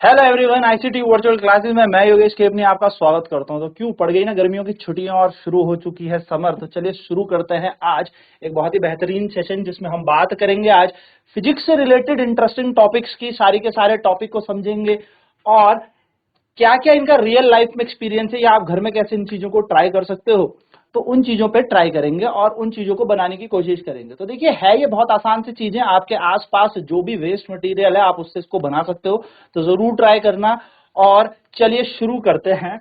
Hello everyone, ICT virtual classes में मैं योगेश केपनी आपका स्वागत करता हूं। तो क्यों पड़ गई ना गर्मियों की छुट्टियां और शुरू हो चुकी है समर। तो चलिए शुरू करते हैं आज एक बहुत ही बेहतरीन सेशन जिसमें हम बात करेंगे आज फिजिक्स से रिलेटेड इंटरेस्टिंग टॉपिक्स की। सारी के सारे टॉपिक को समझेंगे और क्या क्या इनका रियल लाइफ में एक्सपीरियंस है या आप घर में कैसे इन चीजों को ट्राई कर सकते हो, तो उन चीजों पे ट्राई करेंगे और उन चीजों को बनाने की कोशिश करेंगे। तो देखिए, है ये बहुत आसान सी चीजें। आपके आसपास जो भी वेस्ट मटेरियल है आप उससे इसको बना सकते हो, तो जरूर ट्राई करना। और चलिए शुरू करते हैं।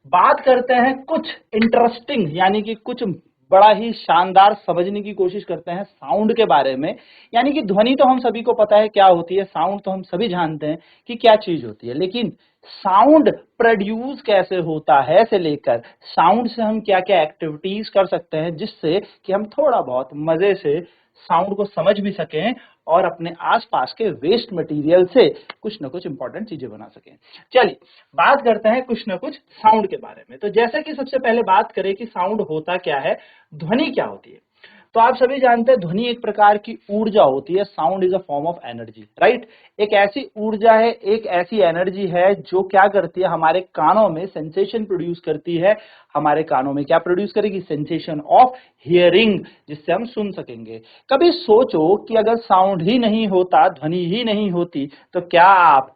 बात करते हैं कुछ इंटरेस्टिंग यानी कि कुछ बड़ा ही शानदार समझने की कोशिश करते हैं साउंड के बारे में। यानी कि ध्वनि तो हम सभी को पता है क्या होती है, साउंड तो हम सभी जानते हैं कि क्या चीज होती है, लेकिन साउंड प्रोड्यूस कैसे होता है से लेकर साउंड से हम क्या क्या एक्टिविटीज कर सकते हैं जिससे कि हम थोड़ा बहुत मजे से साउंड को समझ भी सकें और अपने आसपास के वेस्ट मटेरियल से कुछ ना कुछ इंपॉर्टेंट चीजें बना सकें। चलिए बात करते हैं कुछ ना कुछ साउंड के बारे में। तो जैसे कि सबसे पहले बात करें कि साउंड होता क्या है, ध्वनि क्या होती है। तो आप सभी जानते हैं ध्वनि एक प्रकार की ऊर्जा होती है। Sound is a form of energy, right. एक ऐसी ऊर्जा है, एक ऐसी एनर्जी है जो क्या करती है, हमारे कानों में सेंसेशन प्रोड्यूस करती है। हमारे कानों में क्या प्रोड्यूस करेगी, सेंसेशन ऑफ हियरिंग, जिससे हम सुन सकेंगे। कभी सोचो कि अगर साउंड ही नहीं होता, ध्वनि ही नहीं होती, तो क्या आप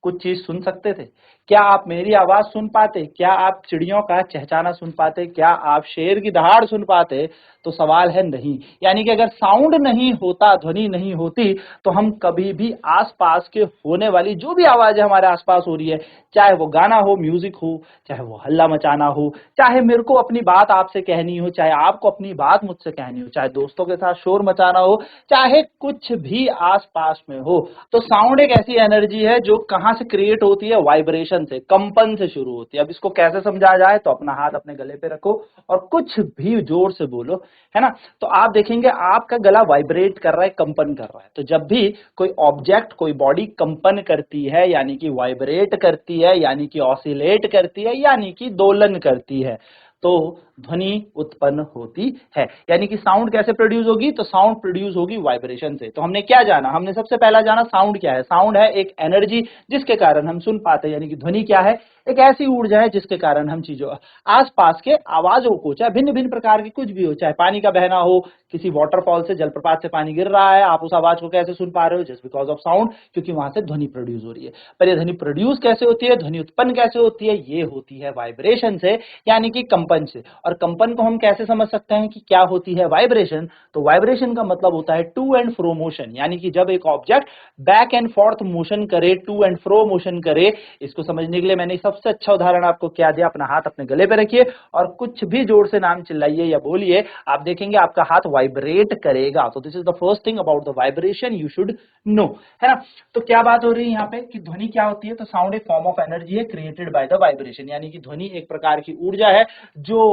कुछ चीज सुन सकते थे? क्या आप मेरी आवाज सुन पाते? क्या आप चिड़ियों का चहचहाना सुन पाते? क्या आप शेर की दहाड़ सुन पाते? तो सवाल है नहीं। यानी कि अगर साउंड नहीं होता, ध्वनि नहीं होती, तो हम कभी भी आसपास के होने वाली जो भी आवाजें हमारे आसपास हो रही है, चाहे वो गाना हो, म्यूजिक हो, चाहे वो हल्ला मचाना हो, चाहे मेरे को अपनी बात आपसे कहनी हो, चाहे आपको अपनी बात मुझसे कहनी हो, चाहे दोस्तों के साथ शोर मचाना हो, चाहे कुछ भी आसपास में हो, तो साउंड एक ऐसी एनर्जी है जो कहां से क्रिएट होती है, वाइब्रेशन से, कंपन से शुरू होती है। अब इसको कैसे समझा जाए, तो अपना हाथ अपने गले पे रखो और कुछ भी जोर से बोलो, है ना। तो आप देखेंगे आपका गला वाइब्रेट कर रहा है, कंपन कर रहा है। तो जब भी कोई ऑब्जेक्ट, कोई बॉडी कंपन करती है यानी कि वाइब्रेट करती है, यानी कि ऑसिलेट करती है, यानी कि दोलन करती है, तो ध्वनि उत्पन्न होती है। यानी कि साउंड कैसे प्रोड्यूस होगी, तो साउंड प्रोड्यूस होगी वाइब्रेशन से। तो हमने क्या जाना, हमने सबसे पहला जाना साउंड क्या है। साउंड है एक एनर्जी जिसके कारण हम सुन पाते हैं। यानी कि ध्वनि क्या है, एक ऐसी ऊर्जा है जिसके कारण हम चीजों आसपास के आवाजों को, चाहे भिन्न भिन्न प्रकार की कुछ भी हो, चाहे पानी का बहना हो, किसी वाटरफॉल से, जलप्रपात से पानी गिर रहा है, आप उस आवाज को कैसे सुन पा रहे हो, जस्ट बिकॉज ऑफ साउंड, क्योंकि वहां से ध्वनि प्रोड्यूस हो रही है। पर ये ध्वनि प्रोड्यूस कैसे होती है, ध्वनि उत्पन्न कैसे होती है, ये होती है वाइब्रेशन से, यानी कि कंपन से। और कंपन को हम कैसे समझ सकते हैं कि क्या होती है वाइब्रेशन, तो वाइब्रेशन का मतलब होता है टू एंड फ्रो मोशन। यानी कि जब एक object back and fourth motion करे, टू एंड फ्रो मोशन करे। इसको समझने के लिए मैंने सबसे अच्छा उदाहरण आपको क्या दिया, अपना हाथ अपने गले पे रखिए और कुछ भी जोर से नाम चिल्लाइए या बोलिए, आप देखेंगे आपका हाथ वाइब्रेट करेगा। तो this is the first thing about the vibration you should know, है ना। तो क्या बात हो रही है यहाँ पे कि ध्वनि क्या होती है, तो साउंड एक फॉर्म ऑफ एनर्जी है क्रिएटेड बाय द वाइब्रेशन। यानी कि ध्वनि एक प्रकार की ऊर्जा है जो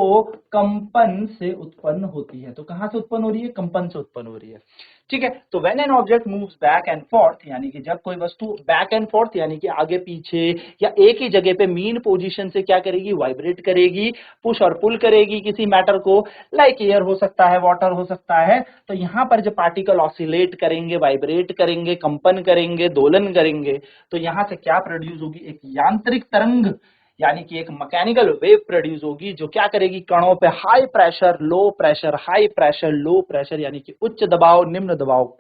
कंपन से उत्पन्न होती है। तो कहां से उत्पन्न हो रही है, कंपन से उत्पन्न हो रही है, ठीक है। तो when an object moves back and fourth, यानी कि जब कोई वस्तु बैक एंड फोर्थ यानी कि आगे पीछे या एक ही जगह पे मीन पोजीशन से क्या करेगी, वाइब्रेट करेगी, पुश और पुल करेगी किसी मैटर को, लाइक एयर हो सकता है, वाटर हो सकता है। तो यहां पर जब पार्टिकल ऑसिलेट करेंगे, वाइब्रेट करेंगे, कंपन करेंगे, दोलन करेंगे, तो यहां से क्या प्रोड्यूस होगी, एक यांत्रिक तरंग, यानी कि एक मैकेनिकल वेव प्रोड्यूस होगी जो क्या करेगी, कणों पे high pressure, low pressure, high pressure, low pressure, यानी कि उच्च दबाव, निम्न दबाव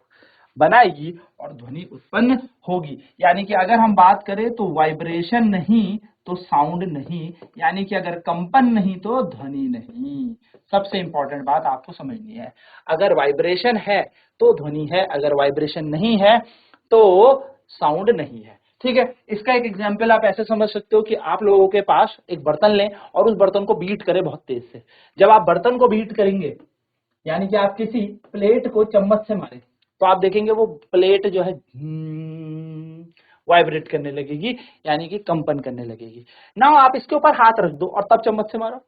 बनाएगी और ध्वनि उत्पन्न होगी। यानी कि अगर हम बात करें तो वाइब्रेशन नहीं तो साउंड नहीं, यानी कि अगर कंपन नहीं तो ध्वनि नहीं। सबसे इंपॉर्टेंट बात आपको समझनी है, अगर वाइब्रेशन है तो ध्वनि है, अगर वाइब्रेशन नहीं है तो साउंड नहीं है, ठीक है। इसका एक एग्जाम्पल आप ऐसे समझ सकते हो कि आप लोगों के पास एक बर्तन लें और उस बर्तन को बीट करें बहुत तेज से। जब आप बर्तन को बीट करेंगे यानी कि आप किसी प्लेट को चम्मच से मारे, तो आप देखेंगे वो प्लेट जो है वाइब्रेट करने लगेगी, यानी कि कंपन करने लगेगी। नाउ आप इसके ऊपर हाथ रख दो और तब चम्मच से मारो,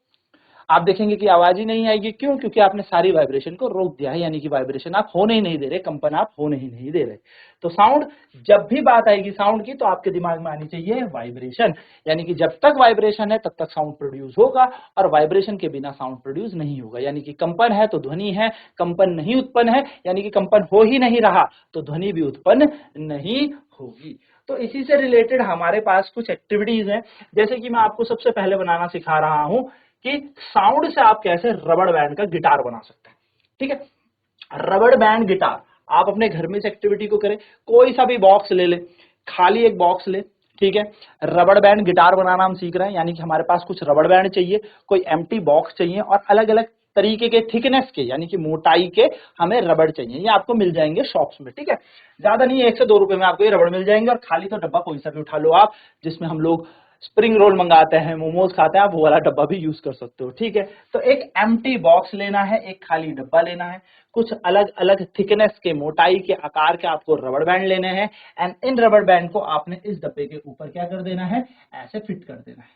आप देखेंगे कि आवाज ही नहीं आएगी। क्यों? क्योंकि आपने सारी वाइब्रेशन को रोक दिया है, यानी कि वाइब्रेशन आप होने ही नहीं दे रहे, कंपन आप होने ही नहीं दे रहे। तो साउंड, जब भी बात आएगी साउंड की, तो आपके दिमाग में आनी चाहिए वाइब्रेशन, यानी कि जब तक वाइब्रेशन है तब तक साउंड प्रोड्यूस होगा, और वाइब्रेशन के बिना साउंड प्रोड्यूस नहीं होगा। यानी कि कंपन है तो ध्वनि है, कंपन नहीं उत्पन्न है यानी कि कंपन हो ही नहीं रहा तो ध्वनि भी उत्पन्न नहीं होगी। तो इसी से रिलेटेड हमारे पास कुछ एक्टिविटीज हैं, जैसे कि मैं आपको सबसे पहले बनाना सिखा रहा हूं कि साउंड से आप कैसे रबड़ बैंड का गिटार बना सकते हैं। ठीक है, रबड़ बैंड गिटार आप अपने घर में इस एक्टिविटी को करें। कोई सा भी बॉक्स ले ले, खाली एक बॉक्स ले, ठीक है, रबड़ बैंड गिटार बनाना हम सीख रहे हैं, यानी कि हमारे पास कुछ रबड़ बैंड चाहिए, कोई एम्प्टी बॉक्स चाहिए, और अलग अलग तरीके के थिकनेस के यानी कि मोटाई के हमें रबड़ चाहिए। ये आपको मिल जाएंगे शॉप्स में। ठीक है, ज्यादा नहीं, 1 से 2 रुपए में आपको ये रबड़ मिल जाएंगे। और खाली तो डब्बा कोई सा भी उठा लो आप, जिसमें हम लोग स्प्रिंग रोल मंगाते हैं, मोमोज खाते हैं, आप वो वाला डब्बा भी यूज कर सकते हो। ठीक है, तो एक एम्प्टी बॉक्स लेना है, एक खाली डब्बा लेना है, कुछ अलग अलग थिकनेस के, मोटाई के, आकार के आपको रबड़ बैंड लेने हैं, एंड इन रबड़ बैंड को आपने इस डब्बे के ऊपर क्या कर देना है, ऐसे फिट कर देना है।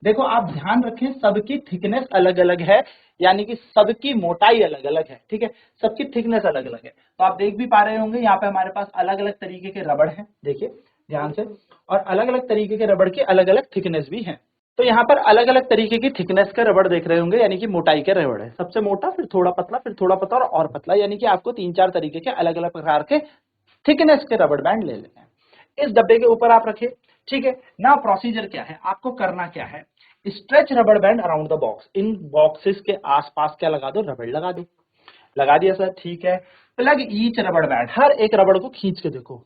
देखो आप ध्यान रखें, सबकी थिकनेस अलग अलग है, यानी कि सबकी मोटाई अलग अलग है। ठीक है, सबकी थिकनेस अलग अलग है। तो आप देख भी पा रहे होंगे यहाँ पे हमारे पास अलग अलग तरीके के रबड़ हैं, देखिए ध्यान से, और अलग अलग तरीके के रबड़ की अलग अलग थिकनेस भी है। तो यहाँ पर अलग अलग तरीके की थिकनेस का रबड़ देख रहे होंगे, यानी कि मोटाई के रबड़ है, सबसे मोटा, फिर थोड़ा पतला, फिर थोड़ा पतला और पतला, यानी कि आपको 3-4 तरीके के अलग अलग प्रकार के थिकनेस के रबड़ बैंड ले लेने हैं। इस डब्बे के ऊपर आप रखिए। ठीक है ना, प्रोसीजर क्या है, आपको करना क्या है, स्ट्रेच रबड़ band around the box, in boxes के आसपास क्या लगा दो, रबड़ लगा दो। लगा दिया सर, ठीक है। प्लग ईच रबड़ बैंड, हर एक रबड़ को खींच के देखो,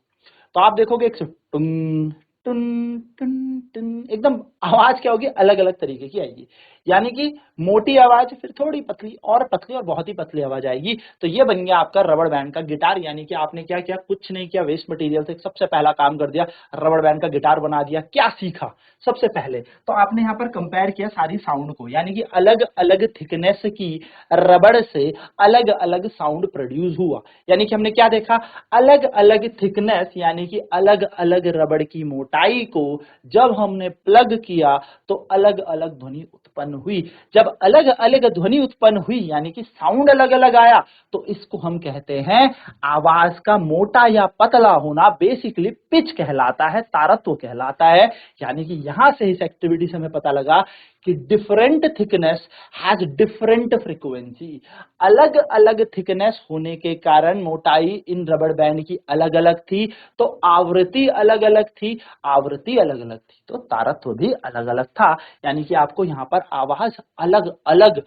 तो आप देखोगे एक से टुन टुन टुन टुन, एकदम आवाज क्या होगी, अलग अलग तरीके की आएगी, यानी कि मोटी आवाज, फिर थोड़ी पतली, और पतली, और बहुत ही पतली आवाज आएगी। तो ये बन गया आपका रबड़ बैंड का गिटार, यानी कि आपने क्या किया, कुछ नहीं किया, वेस्ट मटेरियल से सबसे पहला काम कर दिया, रबड़ बैंड का गिटार बना दिया। क्या सीखा सबसे पहले, तो आपने यहाँ पर कंपेयर किया सारी साउंड को, यानी कि अलग अलग थिकनेस की रबड़ से अलग अलग साउंड प्रोड्यूस हुआ। यानी कि हमने क्या देखा, अलग अलग थिकनेस यानी कि अलग अलग रबड़ की मोटाई को जब हमने प्लग किया तो अलग अलग ध्वनि उत्पन्न हुई। जब अलग अलग ध्वनि उत्पन्न हुई यानी कि साउंड अलग अलग आया, तो इसको हम कहते हैं आवाज का मोटा या पतला होना, बेसिकली पिच कहलाता है, तारत्व कहलाता है। यानी कि यहां से इस एक्टिविटी से हमें पता लगा कि different thickness has different frequency, अलग अलग थिकनेस होने के कारण मोटाई इन रबड़ बैंड की अलग अलग थी, तो आवृत्ति अलग अलग थी, आवृत्ति अलग अलग थी तो तारत्व भी अलग अलग था। यानी कि आपको यहाँ पर आवाज अलग अलग,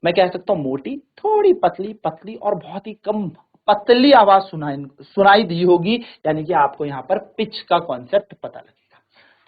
मैं कह सकता हूं मोटी, थोड़ी पतली, पतली और बहुत ही कम पतली आवाज सुनाई दी होगी, यानी कि आपको यहाँ पर पिच का कॉन्सेप्ट पता लगेगा।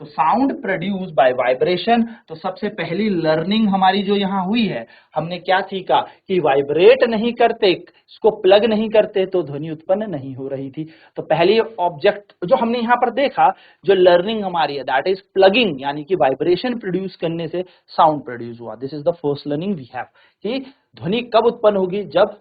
तो साउंड प्रोड्यूस बाय वाइब्रेशन, तो सबसे पहली लर्निंग हमारी जो यहाँ हुई है, हमने क्या सीखा कि वाइब्रेट नहीं करते, इसको प्लग नहीं करते तो ध्वनि उत्पन्न नहीं हो रही थी। तो पहली ऑब्जेक्ट जो हमने यहाँ पर देखा, जो लर्निंग हमारी है, दैट इज प्लगिंग, यानी कि वाइब्रेशन प्रोड्यूस करने से साउंड प्रोड्यूस हुआ। This is the first learning we have, कि ध्वनि कब उत्पन्न होगी, जब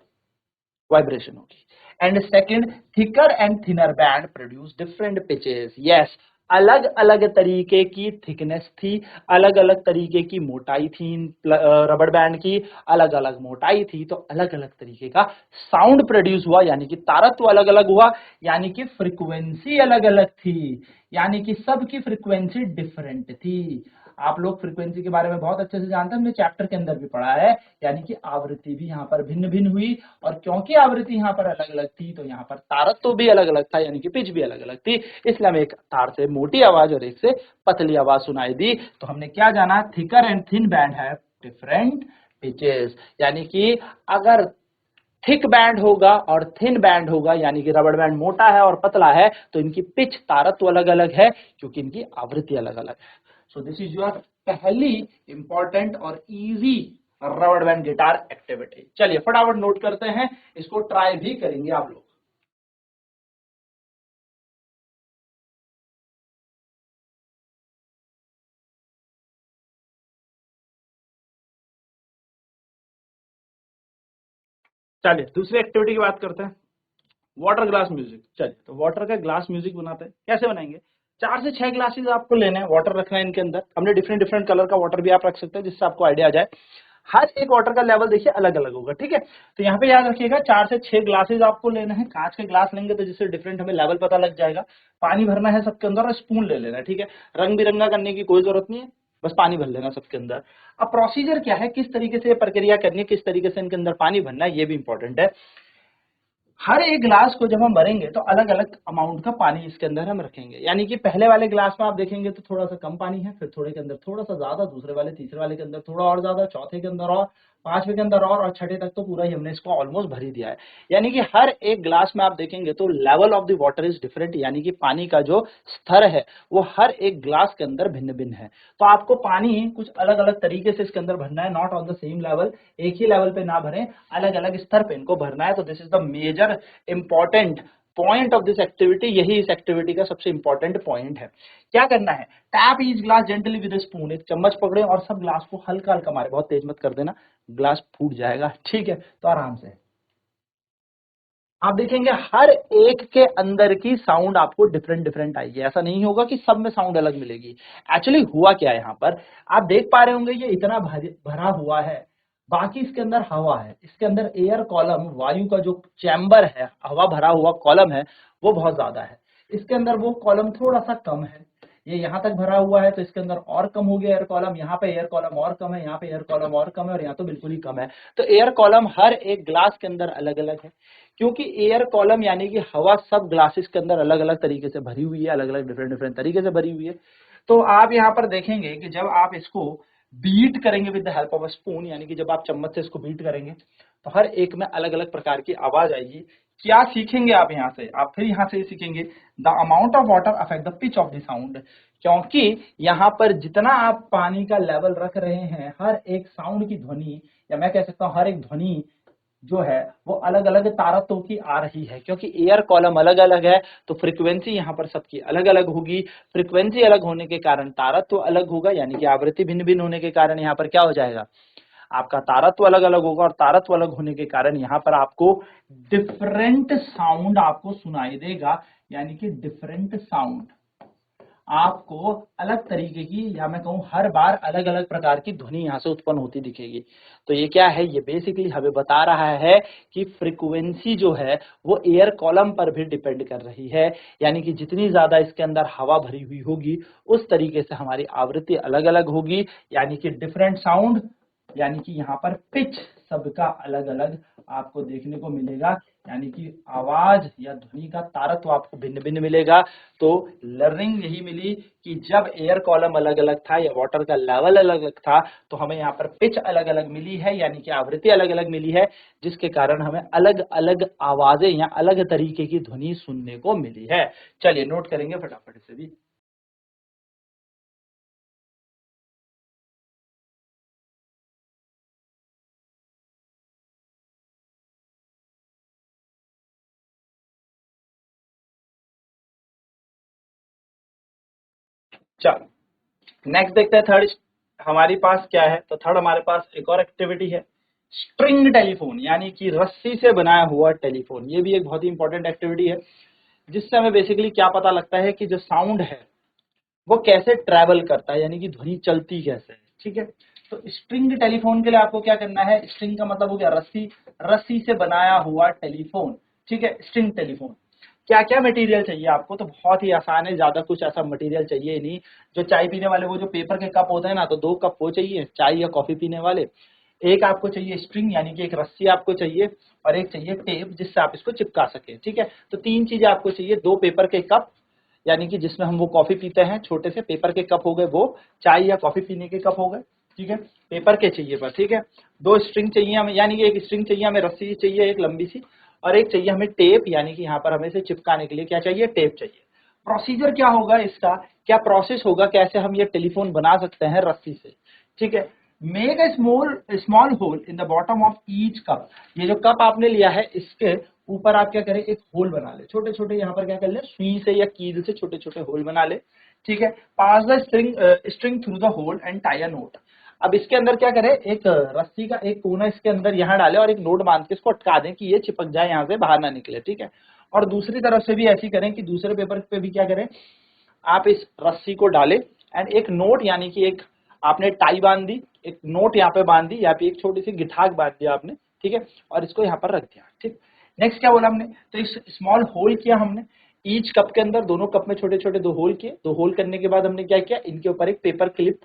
वाइब्रेशन होगी। And second, thicker and thinner band produce different pitches. Yes, अलग अलग तरीके की थिकनेस थी, अलग अलग तरीके की मोटाई थी, रबड़ बैंड की अलग अलग मोटाई थी, तो अलग अलग तरीके का साउंड प्रोड्यूस हुआ, यानी कि तारत्व अलग अलग हुआ, यानी कि फ्रीक्वेंसी अलग अलग थी, यानी कि सबकी फ्रीक्वेंसी डिफरेंट थी। आप लोग फ्रीक्वेंसी के बारे में बहुत अच्छे से जानते हैं, हमने चैप्टर के अंदर भी पढ़ा है, यानी कि आवृत्ति भी यहाँ पर भिन्न भिन्न हुई, और क्योंकि आवृत्ति यहाँ पर अलग अलग थी तो यहाँ पर तारत्व भी अलग अलग था, यानी कि पिच भी अलग अलग थी। इसलिए हमें एक तार से मोटी आवाज और एक से पतली आवाज सुनाई दी। तो हमने क्या जाना, थिकर एंड थिन बैंड है डिफरेंट पिचेस, यानी कि अगर थिक बैंड होगा और थिन बैंड होगा, यानी कि रबड़ बैंड मोटा है और पतला है, तो इनकी पिच, तारत्व अलग अलग है, क्योंकि इनकी आवृत्ति अलग अलग है। सो दिस इज योर पहली इंपॉर्टेंट और इजी रबड़ बैंड गिटार एक्टिविटी। चलिए फटाफट नोट करते हैं, इसको ट्राई भी करेंगे आप लोग। चलिए दूसरी एक्टिविटी की बात करते हैं, वाटर ग्लास म्यूजिक। चलिए तो वाटर का ग्लास म्यूजिक बनाते हैं, कैसे बनाएंगे, 4 से 6 ग्लासेस आपको लेने हैं, वाटर रखना है इनके अंदर। हमने डिफरेंट डिफरेंट कलर का वाटर भी आप रख सकते हैं जिससे आपको आइडिया आ जाए। हर एक वाटर का लेवल देखिए अलग अलग होगा, ठीक है। तो यहाँ पे याद रखिएगा 4 से 6 ग्लासेस आपको लेना है। कांच के ग्लास लेंगे तो जिससे डिफरेंट हमें लेवल पता लग जाएगा। पानी भरना है सबके अंदर और स्पून ले लेना है, ठीक है। रंग बिरंगा करने की कोई जरूरत नहीं है, बस पानी भर लेना सबके अंदर। अब प्रोसीजर क्या है, किस तरीके से प्रक्रिया करनी है, किस तरीके से इनके अंदर पानी भरना है, ये भी इंपॉर्टेंट है। हर एक ग्लास को जब हम भरेंगे तो अलग अलग अमाउंट का पानी इसके अंदर हम रखेंगे। यानी कि पहले वाले ग्लास में आप देखेंगे तो थोड़ा सा कम पानी है, फिर थोड़े के अंदर थोड़ा सा ज्यादा, दूसरे वाले तीसरे वाले के अंदर थोड़ा और ज्यादा, चौथे के अंदर और, पांचवे के अंदर और छठे तक तो पूरा ही हमने इसको ऑलमोस्ट भर ही दिया है। यानी कि हर एक ग्लास में आप देखेंगे तो level of the water is different, यानी कि पानी का जो स्तर है वो हर एक ग्लास के अंदर भिन्न भिन्न है। तो आपको पानी कुछ अलग अलग तरीके से इसके अंदर भरना है, not on the same level, एक ही लेवल पे ना भरें, अलग अलग स्तर पे इनको भरना है। तो this is the major important point of this activity, यही इस एक्टिविटी का सबसे इंपॉर्टेंट पॉइंट है। क्या करना है, tap each glass gently with spoon, एक चम्मच पकड़े और सब ग्लास को हल्का हल्का मारे, बहुत तेज मत कर देना, ग्लास फूट जाएगा, ठीक है। तो आराम से आप देखेंगे हर एक के अंदर की साउंड आपको डिफरेंट डिफरेंट आएगी। ऐसा नहीं होगा कि सब में साउंड अलग मिलेगी। एक्चुअली हुआ क्या है, यहाँ पर आप देख पा रहे होंगे ये इतना भरा हुआ है, बाकी इसके अंदर हवा है, इसके अंदर एयर कॉलम, वायु का जो चैम्बर है, हवा भरा हुआ कॉलम है, वो बहुत ज्यादा है। इसके अंदर वो कॉलम थोड़ा सा कम है, ये यहाँ तक भरा हुआ है तो इसके अंदर और कम हो गया एयर कॉलम, यहाँ पे एयर कॉलम और कम है, यहाँ पे एयर कॉलम और कम है, और यहाँ तो बिल्कुल ही कम है। तो एयर कॉलम हर एक ग्लास के अंदर अलग अलग है, क्योंकि एयर कॉलम यानी कि हवा सब ग्लासेस के अंदर अलग अलग तरीके से भरी हुई है, अलग अलग डिफरेंट डिफरेंट तरीके से भरी हुई है। तो आप यहाँ पर देखेंगे कि जब आप इसको बीट करेंगे with the help of a spoon, यानी कि जब आप चम्मच से इसको बीट करेंगे तो हर एक में अलग अलग प्रकार की आवाज आएगी। क्या सीखेंगे आप यहाँ से, आप फिर यहाँ से सीखेंगे the amount of water affect the pitch of the sound, क्योंकि यहाँ पर जितना आप पानी का लेवल रख रहे हैं, हर एक साउंड की ध्वनि, या मैं कह सकता हूँ हर एक ध्वनि जो है वो अलग अलग तारतों की आ रही है, क्योंकि एयर कॉलम अलग अलग है तो फ्रीक्वेंसी यहाँ पर सबकी अलग अलग होगी। फ्रीक्वेंसी अलग होने के कारण तारत्व अलग होगा, यानी कि आवृत्ति भिन्न भिन्न होने के कारण यहाँ पर क्या हो जाएगा, आपका तारत्व अलग अलग होगा, और तारत्व अलग होने के कारण यहाँ पर आपको डिफरेंट साउंड आपको सुनाई देगा, यानी कि डिफरेंट साउंड आपको अलग तरीके की, या मैं कहूं हर बार अलग अलग प्रकार की ध्वनि यहां से उत्पन्न होती दिखेगी। तो ये क्या है, ये बेसिकली हमें बता रहा है कि फ्रीक्वेंसी जो है वो एयर कॉलम पर भी डिपेंड कर रही है, यानी कि जितनी ज्यादा इसके अंदर हवा भरी हुई होगी उस तरीके से हमारी आवृत्ति अलग अलग होगी, यानी कि डिफरेंट साउंड, यानी कि यहाँ पर पिच सबका अलग अलग आपको देखने को मिलेगा, यानी कि आवाज या ध्वनि का तारत्व आपको भिन्न भिन्न मिलेगा। तो लर्निंग यही मिली कि जब एयर कॉलम अलग अलग था या वाटर का लेवल अलग अलग था तो हमें यहाँ पर पिच अलग अलग मिली है, यानी कि आवृत्ति अलग अलग मिली है, जिसके कारण हमें अलग अलग आवाजें या अलग तरीके की ध्वनि सुनने को मिली है। चलिए नोट करेंगे फटाफट से भी। चलो नेक्स्ट देखते हैं थर्ड हमारे पास क्या है। तो थर्ड हमारे पास एक और एक्टिविटी है, स्ट्रिंग टेलीफोन, यानी कि रस्सी से बनाया हुआ टेलीफोन। ये भी एक बहुत ही इंपॉर्टेंट एक्टिविटी है, जिससे हमें बेसिकली क्या पता लगता है कि जो साउंड है वो कैसे ट्रैवल करता है, यानी कि ध्वनि चलती कैसे है, ठीक है। तो स्ट्रिंग टेलीफोन के लिए आपको क्या करना है, स्ट्रिंग का मतलब हो गया रस्सी, रस्सी से बनाया हुआ टेलीफोन, ठीक है, स्ट्रिंग टेलीफोन। क्या क्या मटेरियल चाहिए आपको, तो बहुत ही आसान है, ज्यादा कुछ ऐसा मटेरियल चाहिए ही नहीं। जो चाय पीने वाले वो जो पेपर के कप होते हैं ना, तो 2 कप वो चाहिए चाय या कॉफी पीने वाले। एक आपको चाहिए स्ट्रिंग, यानी कि एक रस्सी आपको चाहिए, और एक चाहिए टेप जिससे आप इसको चिपका सके, ठीक है। तो 3 चीजें आपको चाहिए, 2 पेपर के कप, यानी कि जिसमें हम वो कॉफी पीते हैं, छोटे से पेपर के कप हो गए, वो चाय या कॉफी पीने के कप हो गए, ठीक है, पेपर के चाहिए बस, ठीक है। 2 स्ट्रिंग चाहिए हमें, यानी कि एक स्ट्रिंग चाहिए हमें, रस्सी चाहिए एक लंबी सी, और एक चाहिए हमें टेप, यानी कि यहाँ पर हमें इसे चिपकाने के लिए क्या चाहिए, टेप चाहिए। प्रोसीजर क्या होगा इसका, क्या प्रोसेस होगा, कैसे हम ये टेलीफोन बना सकते हैं रस्सी से, ठीक है। Make a small hole in the bottom of each cup, ये जो कप आपने लिया है इसके ऊपर आप क्या करें, एक होल बना ले, छोटे छोटे यहाँ पर क्या कर ले, सुई से या कील से छोटे छोटे होल बना ले, ठीक है। Pass the string through the hole and tie a knot. अब इसके अंदर क्या करें, एक रस्सी का एक कोना इसके अंदर यहाँ डाले और एक नोट बांध के इसको अटका दें कि ये चिपक जाए, यहाँ से बाहर ना निकले, ठीक है। और दूसरी तरफ से भी ऐसी करें कि दूसरे पेपर पे भी क्या करें, आप इस रस्सी को डाले एंड एक नोट यानी कि एक आपने टाई बांध दी, एक नोट यहाँ पे बांध दी, यहाँ पे एक छोटी सी गिठाक बांध दिया आपने, ठीक है, और इसको यहाँ पर रख दिया, ठीक। नेक्स्ट क्या बोला हमने, तो इस स्मॉल होल किया हमने ईच कप के अंदर, दोनों कप में छोटे छोटे 2 होल किए, 2 होल करने के बाद हमने क्या किया, इनके ऊपर एक पेपर क्लिप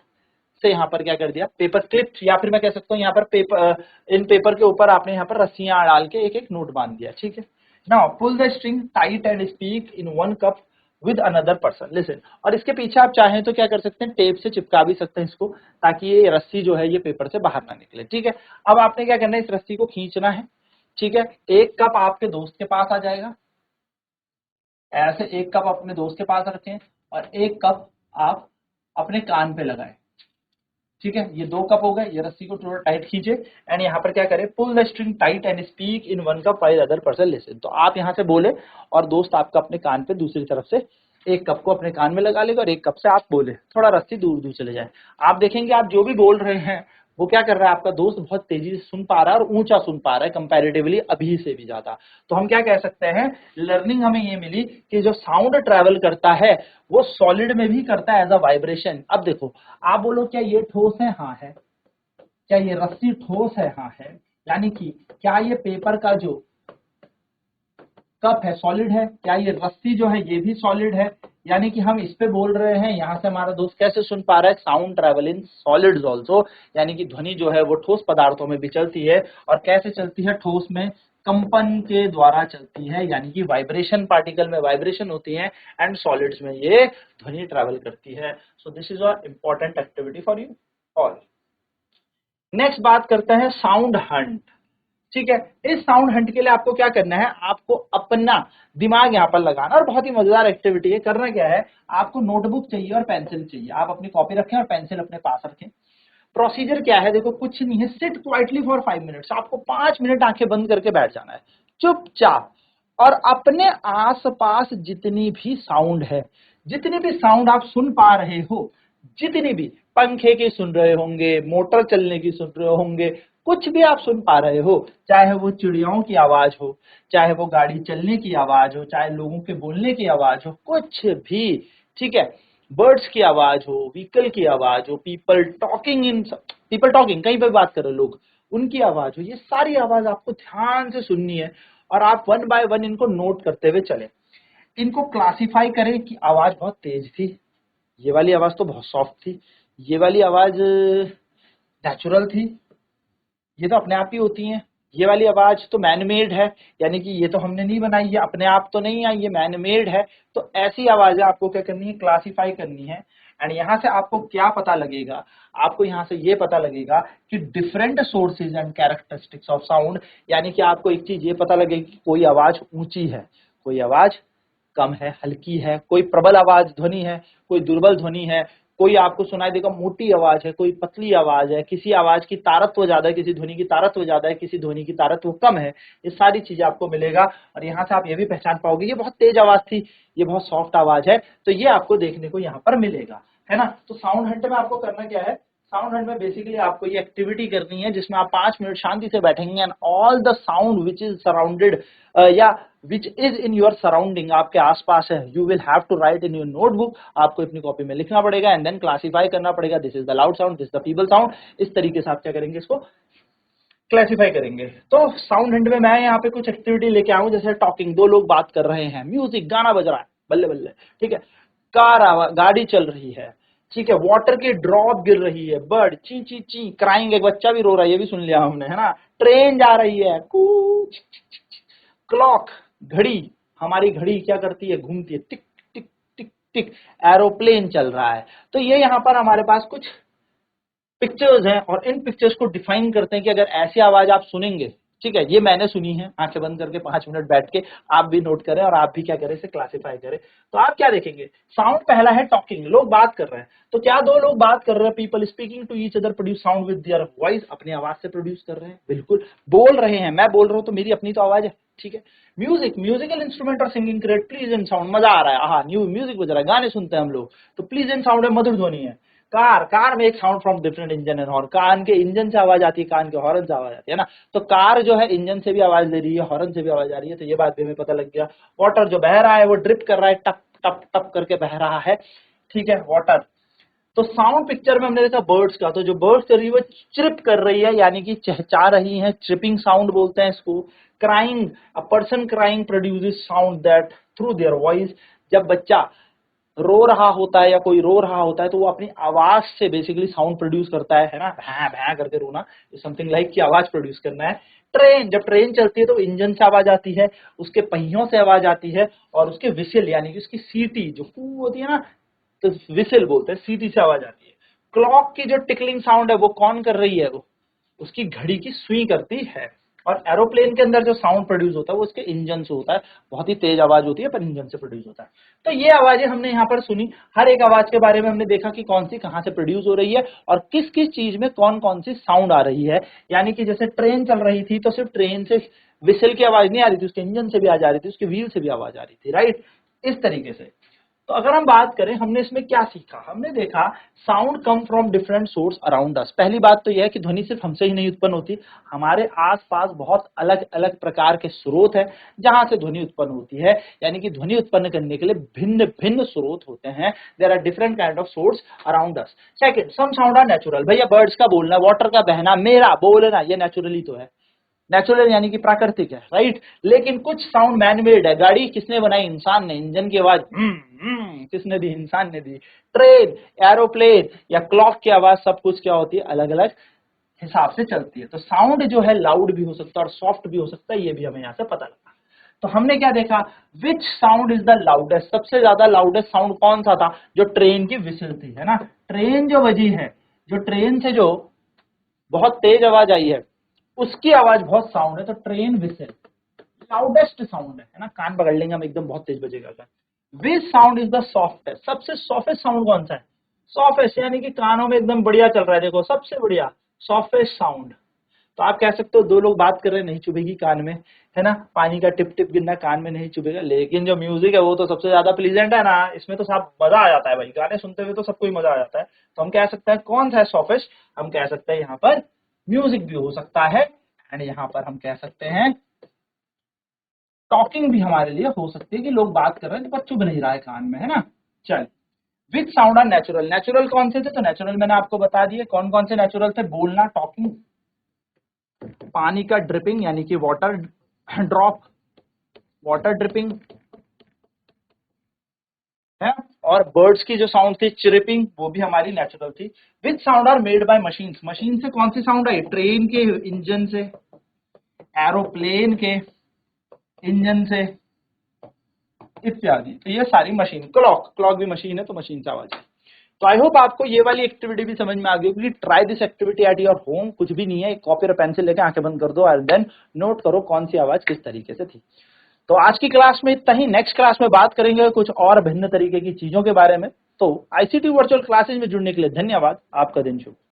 से यहाँ पर क्या कर दिया, पेपर क्लिप, या फिर मैं कह सकता हूँ यहाँ पर पेपर, इन पेपर के ऊपर आपने यहाँ पर रस्सियां डाल के एक एक नोट बांध दिया, ठीक है। Now pull the string tight and speak in one cup with another person, listen. और इसके पीछे आप चाहें तो क्या कर सकते हैं, टेप से चिपका भी सकते हैं इसको, ताकि ये रस्सी जो है ये पेपर से बाहर ना निकले, ठीक है। अब आपने क्या करना है, इस रस्सी को खींचना है, ठीक है। एक कप आपके दोस्त के पास आ जाएगा, ऐसे एक कप अपने दोस्त के पास रखें और एक कप आप अपने कान पे लगाएं, ठीक है। ये 2 कप हो गए, ये रस्सी को थोड़ा टाइट खींचे एंड यहाँ पर क्या करें, pull the string tight and speak in one cup while other person listen. तो आप यहाँ से बोले और दोस्त आपका अपने कान पे दूसरी तरफ से एक कप को अपने कान में लगा लेगा और एक कप से आप बोले, थोड़ा रस्सी दूर दूर चले जाए। आप देखेंगे आप जो भी बोल रहे हैं वो क्या कर रहा है, आपका दोस्त बहुत तेजी से सुन पा रहा है और ऊंचा सुन पा रहा है कंपैरेटिवली अभी से भी ज्यादा। तो हम क्या कह सकते हैं, लर्निंग हमें ये मिली कि जो साउंड ट्रैवल करता है वो सॉलिड में भी करता है एज अ वाइब्रेशन। अब देखो, आप बोलो क्या ये ठोस है, हाँ है। क्या ये रस्सी ठोस है, हाँ है। यानी कि क्या ये पेपर का जो कप है सॉलिड है, क्या ये रस्सी जो है ये भी सॉलिड है। यानी कि हम इस पे बोल रहे हैं, यहाँ से हमारा दोस्त कैसे सुन पा रहा है, sound travel in solids also. यानी कि ध्वनि जो है वो ठोस पदार्थों में भी चलती है, और कैसे चलती है, ठोस में कंपन के द्वारा चलती है, यानी कि वाइब्रेशन, पार्टिकल में वाइब्रेशन होती है एंड सॉलिड्स में ये ध्वनि ट्रैवल करती है। So this is a important activity for you all. Next बात करते हैं साउंड हंट, ठीक है। इस साउंड हंट के लिए आपको क्या करना है, आपको अपना दिमाग यहाँ पर लगाना, और बहुत ही मजेदार एक्टिविटी है। करना क्या है, आपको नोटबुक चाहिए और पेंसिल चाहिए, आप अपनी कॉपी रखें और पेंसिल अपने पास रखें। प्रोसीजर क्या है, देखो कुछ नहीं है, सिट क्वाइटली फॉर 5 मिनट्स। आपको 5 मिनट आंखें बंद करके बैठ जाना है चुपचाप, और अपने आसपास जितनी भी साउंड है, जितनी भी साउंड आप सुन पा रहे हो, जितनी भी, पंखे की सुन रहे होंगे, मोटर चलने की सुन रहे होंगे, कुछ भी आप सुन पा रहे हो, चाहे वो चिड़ियों की आवाज हो, चाहे वो गाड़ी चलने की आवाज हो, चाहे लोगों के बोलने की आवाज हो, कुछ भी, ठीक है। बर्ड्स की आवाज हो, व्हीकल की आवाज हो, पीपल टॉकिंग कहीं पर बात कर रहे लोग, उनकी आवाज हो, ये सारी आवाज आपको ध्यान से सुननी है, और आप 1 बाय 1 इनको नोट करते हुए चले। इनको क्लासिफाई करें कि आवाज बहुत तेज थी, ये वाली आवाज तो बहुत सॉफ्ट थी, ये वाली आवाज नेचुरल थी, ये तो अपने आप ही होती हैं, ये वाली आवाज तो मैन मेड है, यानी कि ये तो हमने नहीं बनाई, ये अपने आप तो नहीं आई, ये मैन मेड है। तो ऐसी आवाजें आपको क्या करनी है, क्लासिफाई करनी है। एंड यहाँ से आपको क्या पता लगेगा, आपको यहाँ से ये पता लगेगा कि different sources and characteristics of sound. यानी कि आपको एक चीज ये पता लगेगी कि कोई आवाज ऊंची है, कोई आवाज कम है, हल्की है, कोई प्रबल आवाज ध्वनि है, कोई दुर्बल ध्वनि है, कोई आपको सुनाई देगा मोटी आवाज है, कोई पतली आवाज है, किसी आवाज की तारत्व ज्यादा है, किसी ध्वनि की तारत्व ज्यादा है, किसी ध्वनि की तारत्व कम है। ये सारी चीजें आपको मिलेगा, और यहाँ से आप ये भी पहचान पाओगे ये बहुत तेज आवाज थी, ये बहुत सॉफ्ट आवाज है, तो ये आपको देखने को यहाँ पर मिलेगा, है ना। तो साउंड हंट में आपको करना क्या है, साउंड हंट में बेसिकली आपको ये एक्टिविटी करनी है जिसमें आप 5 मिनट शांति से बैठेंगे and all the sound which is surrounded या which is in your surrounding, आपके आसपास है, you will have to write in your notebook, आपको अपनी कॉपी में लिखना पड़ेगा एंड देन क्लासिफाई करना पड़ेगा, this is the loud sound, this the feeble sound. इस तरीके से आप क्या करेंगे, इसको क्लासिफाई करेंगे। तो साउंड हंट में मैं यहाँ पे कुछ एक्टिविटी लेके आऊं, जैसे टॉकिंग, 2 लोग बात कर रहे हैं, म्यूजिक गाना बज रहा है बल्ले बल्ले, ठीक है, गाड़ी चल रही है, ठीक है, वाटर की ड्रॉप गिर रही है, बर्ड ची ची ची क्राइंग, एक बच्चा भी रो रहा है, ये भी सुन लिया हमने, है ना, ट्रेन जा रही है, क्लॉक, घड़ी, हमारी घड़ी क्या करती है, घूमती है, टिक टिक टिक टिक, एरोप्लेन चल रहा है। तो ये यहाँ पर हमारे पास कुछ पिक्चर्स हैं, और इन पिक्चर्स को डिफाइन करते हैं कि अगर ऐसी आवाज आप सुनेंगे, ठीक है, ये मैंने सुनी है, आंखें बंद करके 5 मिनट बैठ के, आप भी नोट करें और आप भी क्या करें, इसे क्लासिफाई करें। तो आप क्या देखेंगे, साउंड पहला है टॉकिंग, लोग बात कर रहे हैं, तो क्या 2 लोग बात कर रहे हैं, people speaking to each other produce sound with their voice, अपनी आवाज से प्रोड्यूस कर रहे हैं, बिल्कुल बोल रहे हैं, मैं बोल रहा हूं तो मेरी अपनी तो आवाज है, ठीक है। म्यूजिक, म्यूजिकल इंस्ट्रूमेंट और सिंगिंग क्रिएट प्लीजेंट साउंड, मजा आ रहा है, हाँ न्यू म्यूजिक बज रहा है, गाने सुनते हैं हम लोग, तो प्लीजेंट साउंड है, मधुर ध्वनि है। कार में एक sound from different engine and horn, कान के इंजन से आवाज आती है, कान के हॉर्न से आवाज आती है ना, तो कार जो है इंजन से भी आवाज दे रही है, हॉर्न से भी आवाज आ रही है, तो ये बात भी हमें पता लग गया। वाटर जो बह रहा है वो ड्रिप कर रहा है, टप टप टप करके बह रहा है, ठीक है, वाटर। तो साउंड पिक्चर में हमने देखा बर्ड्स का, तो जो बर्ड्स कर रही है वो चिप कर रही है, यानी कि चहचा रही है, ट्रिपिंग साउंड बोलते हैं इसको। Crying, a person crying produces sound that through their voice, जब बच्चा रो रहा होता है या कोई रो रहा होता है तो वो अपनी आवाज से बेसिकली साउंड प्रोड्यूस करता है ना, भैं भैं करके रोना, समथिंग लाइक की आवाज प्रोड्यूस करना है। ट्रेन, जब ट्रेन चलती है तो इंजन से आवाज आती है, उसके पहियों से आवाज आती है, और उसके विसिल यानी कि उसकी सीटी जो कू होती है ना, तो विसिल बोलते हैं, सीटी से आवाज आती है। क्लॉक की जो टिकलिंग साउंड है वो कौन कर रही है, वो उसकी घड़ी की सुई करती है। और एरोप्लेन के अंदर जो साउंड प्रोड्यूस होता है वो उसके इंजन से होता है, बहुत ही तेज आवाज होती है पर इंजन से प्रोड्यूस होता है। तो ये आवाजें हमने यहाँ पर सुनी, हर एक आवाज के बारे में हमने देखा कि कौन सी कहाँ से प्रोड्यूस हो रही है और किस किस चीज में कौन कौन सी साउंड आ रही है। यानी कि जैसे ट्रेन चल रही थी तो सिर्फ ट्रेन से विसल की आवाज नहीं आ रही थी, उसके इंजन से भी आ जा रही थी, उसके व्हील से भी आवाज आ रही थी, राइट, इस तरीके से। तो अगर हम बात करें हमने इसमें क्या सीखा, हमने देखा sound come from different source around अस। पहली बात तो यह है कि ध्वनि सिर्फ हमसे ही नहीं उत्पन्न होती, हमारे आसपास बहुत अलग अलग प्रकार के स्रोत है जहां से ध्वनि उत्पन्न होती है। यानी कि ध्वनि उत्पन्न करने के लिए भिन्न भिन्न स्रोत होते हैं, there are different kind of source around us. Second, some sound are natural, भैया बर्ड्स का बोलना, वाटर का बहना, मेरा बोलना, ये नेचुरली तो है, नेचुरल यानी कि प्राकृतिक है, राइट। लेकिन कुछ साउंड मैन मेड है, गाड़ी किसने बनाई, इंसान ने, इंजन की आवाज किसने दी, इंसान ने दी। ट्रेन, एरोप्लेन या क्लॉक की आवाज, सब कुछ क्या होती है, अलग अलग हिसाब से चलती है। तो साउंड जो है लाउड भी हो सकता है और सॉफ्ट भी हो सकता है, ये भी हमें यहाँ से पता लगा। तो हमने क्या देखा, विच साउंड इज द लाउडेस्ट, सबसे ज्यादा लाउडेस्ट साउंड कौन सा था, जो ट्रेन की विसिल थी, है ना। ट्रेन जो बजी है, जो ट्रेन से जो बहुत तेज आवाज आई है उसकी आवाज बहुत साउंड है, तो ट्रेन विसिल लाउडेस्ट साउंड है ना, कान पकड़ लेंगे हम एकदम, बहुत तेज बजेगा। विच साउंड इज द सॉफ्टेस्ट, सबसे सॉफ्टेस्ट साउंड कौन सा है, सॉफ्टेस्ट यानी कि कानों में एकदम बढ़िया चल रहा है, देखो सबसे बढ़िया सॉफ्टेस्ट साउंड। तो आप कह सकते हो दो लोग बात कर रहे हैं नहीं चुभेगी कान में, है ना, पानी का टिप टिप गिरना कान में नहीं चुभेगा। लेकिन जो म्यूजिक है वो तो सबसे ज्यादा प्लीजेंट है ना, इसमें तो सब मजा आ जाता है भाई, गाने सुनते हुए तो सबको ही मजा आ जाता है। तो हम कह सकते हैं कौन सा है सॉफ्टेस्ट, हम कह सकते हैं यहाँ पर म्यूजिक भी हो सकता है, एंड यहाँ पर हम कह सकते हैं टॉकिंग भी हमारे लिए हो सकती है कि लोग बात कर रहे हैं पर चुभ नहीं रहा है कान में, है ना। चल, which sound are natural, natural कौन से थे, तो नेचुरल मैंने आपको बता दिए कौन कौन से नेचुरल थे, बोलना, टॉकिंग, पानी का ड्रिपिंग यानी कि वाटर ड्रॉप, वाटर ड्रिपिंग है, और बर्ड्स की जो साउंड थी चिरिपिंग, वो भी हमारी नेचुरल थी। Which sound are made by machine, machine से कौन सी साउंड आई, ट्रेन के इंजन से, एरोप्लेन के इंजन से, इत्यादि। तो ये सारी मशीन, क्लॉक, क्लॉक भी मशीन है तो मशीन से आवाज है। तो आई होप आपको ये वाली एक्टिविटी भी समझ में आ गई होगी। Try this activity at your home, कुछ भी नहीं है, एक कॉपी और पेंसिल लेके आंखें बंद कर दो और देन नोट करो कौन सी आवाज किस तरीके से थी। तो आज की क्लास में इतना ही, नेक्स्ट क्लास में बात करेंगे कुछ और भिन्न तरीके की चीजों के बारे में। तो आईसीटी वर्चुअल क्लासेज में जुड़ने के लिए धन्यवाद, आपका दिन शुभ।